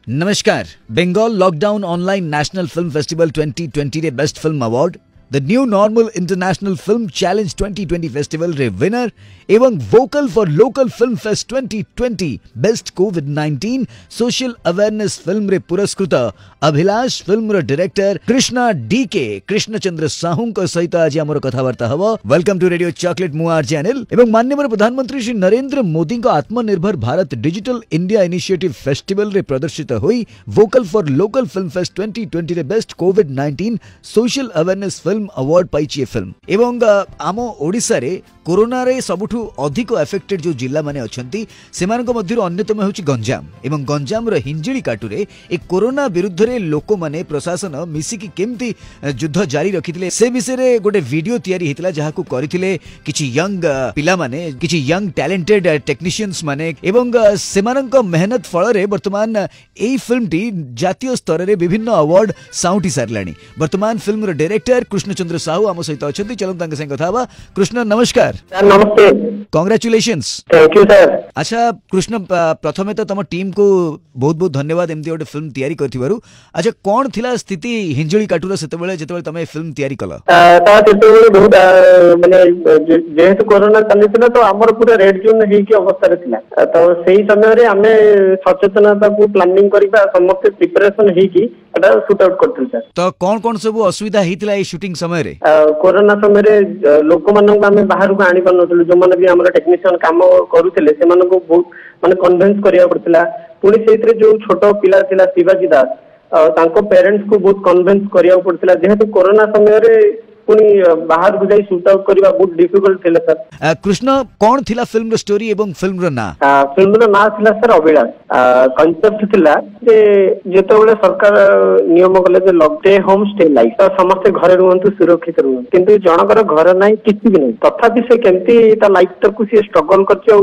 नमस्कार। Bengal lockdown online national film festival 2020 रे best film award the new normal international film challenge 2020 festival रे winner एवं vocal for local film fest 2020 best कोविड-19 social awareness film रे पुरस्कृत Abhilash film रो director Krishna DK Krishnachandra Sahu को सहित आज हमर कथावार्ता हबो। वेलकम टू रेडियो चॉकलेट मुआर चैनल एवं माननीय प्रधानमंत्री श्री नरेंद्र मोदी को Atmanirbhar Bharat digital India initiative festival रे प्रदर्शित हुई vocal for local film fest 2020 रे बेस्ट कोविड-19 सोशल अवेयरनेस फिल्म अवार्ड पाइछि फिल्म एवं आम ओडिसा रे कोरोना रे सबुठु अधिक अफेक्टेड जो जिला माने अछंती सेमानक मध्यरु अन्यतम होछि गंजाम एवं गंजाम रो हिंजिली काटुरे ए कोरोना विरुद्ध रे लोक माने प्रशासन मिसी की केमती युद्ध जारी रखिथिले से विषय रे गोटे वीडियो तयारी हितला जहाकु करिथिले किछि यंग पिला माने किछि यंग टैलेंटेड टेक्नीशियंस माने एवं सेमानक मेहनत फल रे वर्तमान एई फिल्म टी जातीय स्तर रे विभिन्न अवार्ड साउंटी सारलानी। वर्तमान फिल्म रो डायरेक्टर कृष्णचंद्र साहू आम सहित अछंती। चलो तांके संग कथा बा। कृष्ण नमस्कार। सर नमस्ते। कांग्रेचुलेशंस। Thank you sir. अच्छा कृष्ण प्रथमे तो तम टीम को बहुत बहुत धन्यवाद एमती गोटे फिल्म तैयारी करथिबारु। अच्छा कोन थिला स्थिति हिंजळी काटुर सेतेबेले जेतेबेले तमे फिल्म तैयारी कला? ता सेतेबेले बहुत माने जेहेतु कोरोना चलिथिला तो हमर पूरा रेड जोन हे की अवस्था रे थिला तो सेही समय रे हमें सचेतनता को प्लानिंग करबा समस्त प्रिपरेशन हे की एटा शूट आउट करथिल सर। तो कोन सब असुविधा हितला ए शूटिंग समय रे? कोरोना समय रे लोक मानन को हमें बाहर को आनी पर नथलु जो माने भी हमर टेक्नीशियन काम करूथिले से मानन को बहुत माने कन्विंस करिया पड़थिला। पुणी सेइतरे जो छोटो पिला थिला शिवाजी दास तांको पेरेंट्स को बहुत कन्विंस करिया पड़थिला जेहेतु कोरोना समय रे पुणी बाहर को जाई शूट आउट करबा बहुत डिफिकल्ट थिला सर। कृष्ण कोन थिला फिल्म रो स्टोरी एवं फिल्म रो ना? फिल्म रो ना थिला सर अभिलाष। कांसेप्ट थिला जे जेतेबेले सरकार नियम कले जे लॉक डे होम स्टे लाइफ तो समस्त घरे रहंतु सुरक्षित रहंतु किंतु जनकर घर नाही किछि भी नाही तथापि से केमती ता लाइफ तक को से स्ट्रगल करछि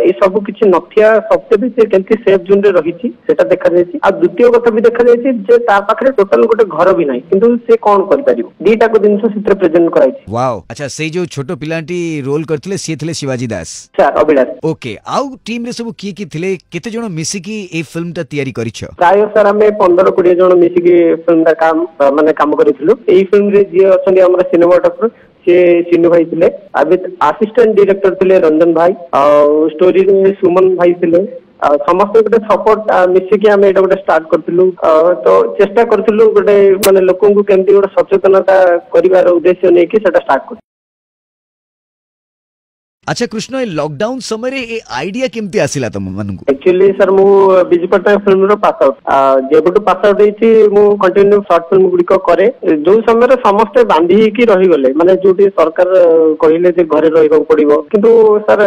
ए सब किछि नथिया सबते भी से केमती सेफ जोन रे रहिछि सेटा देखा जायछि। आ द्वितीय कथा भी देखा जायछि जे ता पाखरे टोटल गोटे घर भी नाही किंतु से कोन कर परिबो दीटा को दिन से प्रेजेंट कराइछि। वाओ। अच्छा से जो छोटो पिलांटी रोल करथिले से थिले शिवाजी दास सर अभिलाष। ओके आउ टीम रे सब की थिले केते जण मिसी की ए फिल्म ता तयारी करिछ? प्राय सर हमें 15-20 जण मिसी की फिल्म दा काम माने काम करिथिलु। एई फिल्म रे जे अछन हमरा सिनेमाटोग्राफर से सिन्नू भाई थिले अभी असिस्टेंट डायरेक्टर थिले रंजन भाई और स्टोरी रे सुमन भाई थिले समस्त गोटे सपोर्ट मिसिकी आम एटा गोटे स्टार्ट करथिलु तो चेष्टा करथिलु गोटे माने लोकन को केमती गोटे सचेतनता करिवार उद्देश्य नै कि सेटा स्टार्ट कर। अच्छा कृष्ण ए लॉकडाउन समय रे ए आईडिया केमती आसिला तम मन को? एक्चुअली सर मु बिजू पटनायक फिल्म रो पास आउट जेबटू पास आउट हेछि मु कंटिन्यू शॉर्ट फिल्म गुडी को करे जो समय रे समस्त बांधी की रही गले माने जोटी सरकार कहिले जे घरे रहिबो पड़िबो किंतु सर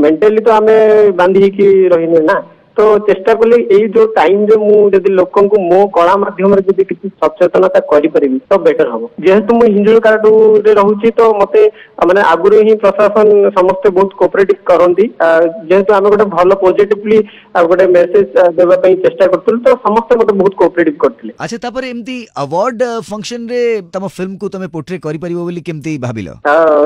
मेंटली तो हमें बांधी की रहिने ना तो चेष्टा कले एई जो टाइम जे मु जदी लोकन को मो कला माध्यम रे जदी किछि सचेतनता करि परिबी तो बेटर हबो। जेहेतु मु हिंजळ कार्ड रे रहूची तो मते माने आगुरे ही प्रशासन समस्त बहुत कोऑपरेटिव करंदी जेहेतु हम गोटे भलो पॉजिटिवली गोटे मेसेज देबा पई चेष्टा करथुल तो समस्त मते बहुत कोऑपरेटिव करथिले। अच्छा तापर एमती अवार्ड फंक्शन रे तम फिल्म को तमे पोर्ट्रे करि परिबो बोली केमती भाबिलो?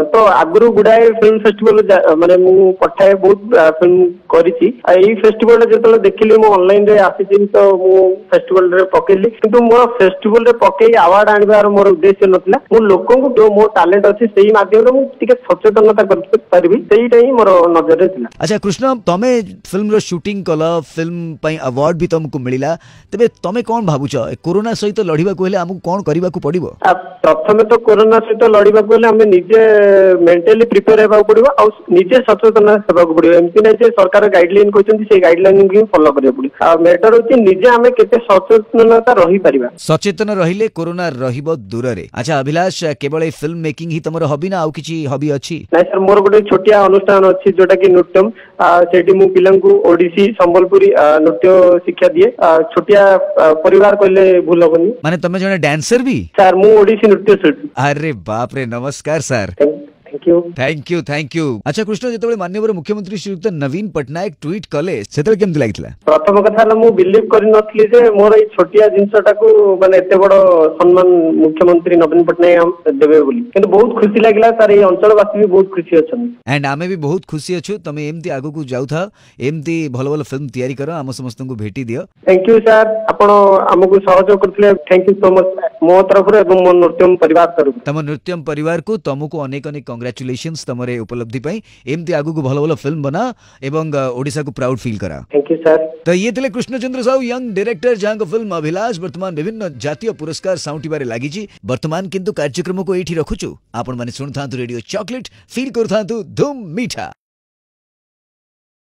तो आगुरु गुडाए फिल्म फेस्टिवल माने मु पठाए बहुत फिल्म करिछि एई फेस्टिवल तो देखिली मु ऑनलाइन रे आसी तो मु फेस्टिवल रे पकेली किंतु मोर फेस्टिवल रे पकेई अवार्ड आनिबार मोर उद्देश्य नथिला मु लोकन को जो मोर टैलेंट अछि सेही माध्यम रे मु टिके सचेतनता कर परबी सेहीटा ही मोर नजर रे थिला। अच्छा कृष्ण तमे फिल्म रो शूटिंग कला फिल्म पई अवार्ड भी तुमको मिलिला तबे तमे कोन भाबुछ कोरोना सहित लढिबा को हेले हमकु कोन करिबा को पड़िबो? प्रथमे तो कोरोना सहित लढिबा को हेले हम निजे मेंटली प्रिपेयर हेबा पड़िबो आ निजे सचेतन हेबा को पड़िबो एमति नै जे सरकार गाइडलाइन कहचंती से गाइडलाइन की फॉलो करियो पड़ी आ मैटर होची निजे हमें केते सचेतनता रही परिबा सचेतन रहिले कोरोना रहिबो दूर रे। अच्छा अभिलाष केवल ए फिल्म मेकिंग ही तमरो हॉबी ना आउ किछि हॉबी अछि? नै सर मोर गोटे छोटिया अनुष्ठान अछि जोटा कि नृत्यम सेठी मु पिलन को ओडिसी संबलपुरी नृत्य शिक्षा दिए छोटिया परिवार कहले भूल होबनी माने तमे जने डांसर भी? सर मु ओडिसी नृत्य शिल्पी। अरे बाप रे नमस्कार sir. Thank you. Thank you. अच्छा कृष्ण, जो माननीय मुख्यमंत्री श्रीयुक्त नवीन पट्टनायक ट्वीट कले से केमती लगी? प्रथम कथा मु बिलीव करनथली जे मोर ए छोटिया जिनसटा को माने एते बड़ सम्मान मुख्यमंत्री नवीन पट्टनायक देबे बोली, किंतु बहुत खुशी लागला सर। ए अंचलवासी भी बहुत खुशी अछन एंड आमे भी बहुत खुशी अछु। तमे एमती आगु को जाउ था, एमती भलो भलो फिल्म तैयारी करो, आम समस्त को भेटी दियो। थैंक यू सर, आपण हमकु सहयोग करथिले। थैंक यू सो मच मो तरफ रे एवं मो नृत्यम परिवार तरफ। तम नृत्यम परिवार को तुमको अनेक अनेक कांग्रेचुलेशंस तमरे उपलब्धि पई। एमती आगु को भलो भलो फिल्म बना एवं ओडिसा को प्राउड फील करा। Thank you sir. तो ये थिले कृष्णचंद्र साहू, यंग डायरेक्टर, जहां फिल्म अभिलाष वर्तमान विभिन्न जातीय पुरस्कार साउंटिबारे लागिची। वर्तमान किंतु कार्यक्रम को एठी रखुछु। आपण माने सुनथांतु रेडियो चॉकलेट, फील करथांतु धूम मीठा।